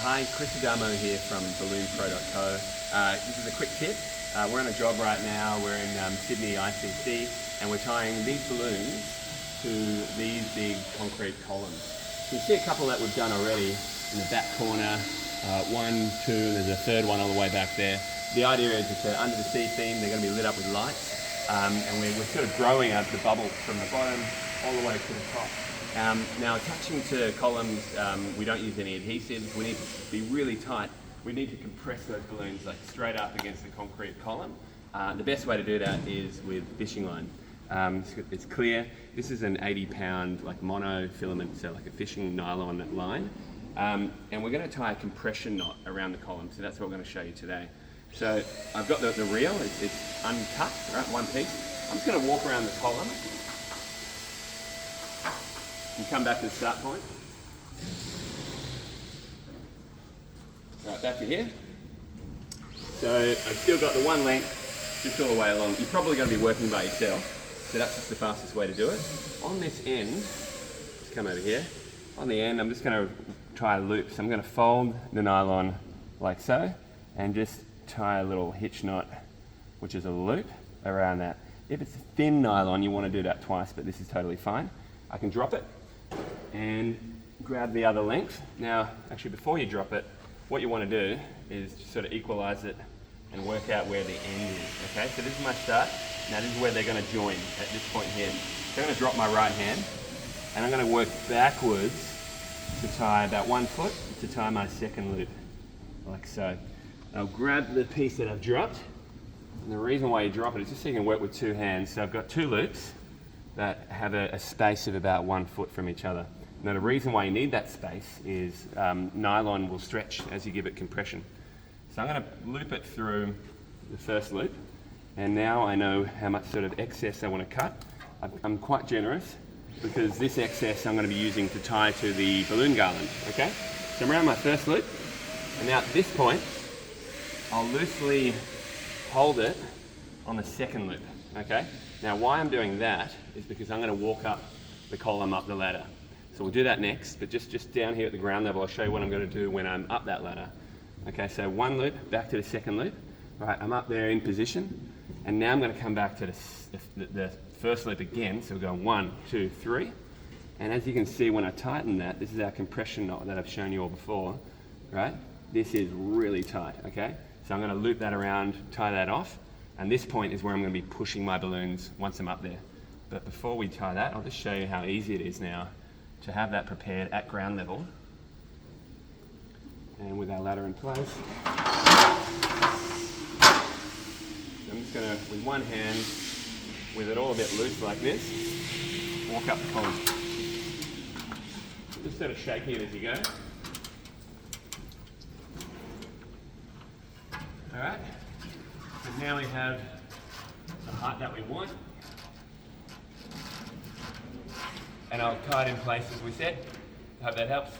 Hi, Chris Adamo here from balloonpro.co. This is a quick tip. We're on a job right now. We're in Sydney ICC and we're tying these balloons to these big concrete columns. You can see a couple that we've done already in the back corner. One, two, there's a third one all the way back there. The idea is it's under the sea theme. They're going to be lit up with lights, and we're sort of growing out the bubble from the bottom all the way to the top. Now attaching to columns, we don't use any adhesives. We need to be really tight. We need to compress those balloons like straight up against the concrete column. The best way to do that is with fishing line. It's clear. This is an 80-pound like mono filament, so like a fishing nylon line. And we're going to tie a compression knot around the column. So that's what we're going to show you today. So I've got the reel. It's uncut, right, one piece. I'm just going to walk around the column. And come back to the start point. Right, back to here. So I've still got the one length just all the way along. You're probably going to be working by yourself, so that's just the fastest way to do it. On this end, just come over here. On the end, I'm just going to tie a loop. So I'm going to fold the nylon like so, and just tie a little hitch knot, which is a loop around that. If it's thin nylon, you want to do that twice, but this is totally fine. I can drop it and grab the other length. Now, actually before you drop it, what you want to do is just sort of equalize it and work out where the end is, okay? So this is my start. Now this is where they're going to join at this point here. So I'm going to drop my right hand and I'm going to work backwards to tie about 1 foot to tie my second loop, like so. I'll grab the piece that I've dropped, and the reason why you drop it is just so you can work with two hands. So I've got two loops that have a space of about 1 foot from each other. Now the reason why you need that space is nylon will stretch as you give it compression. So I'm going to loop it through the first loop, and now I know how much sort of excess I want to cut. I'm quite generous because this excess I'm going to be using to tie to the balloon garland, okay? So I'm around my first loop, and now at this point I'll loosely hold it on the second loop, okay? Now why I'm doing that is because I'm going to walk up the column up the ladder. So we'll do that next, but just down here at the ground level, I'll show you what I'm going to do when I'm up that ladder. Okay, so one loop, back to the second loop. All right, I'm up there in position, and now I'm going to come back to the first loop again. So we're going 1, 2, 3. And as you can see, when I tighten that, this is our compression knot that I've shown you all before, right? This is really tight, okay? So I'm going to loop that around, tie that off, and this point is where I'm going to be pushing my balloons once I'm up there. But before we tie that, I'll just show you how easy it is now to have that prepared at ground level. And with our ladder in place, I'm just going to, with one hand, with it all a bit loose like this, walk up the column. Just sort of shaking it as you go. Alright, so now we have the height that we want. And I'll tie it in place as we said. Hope that helps.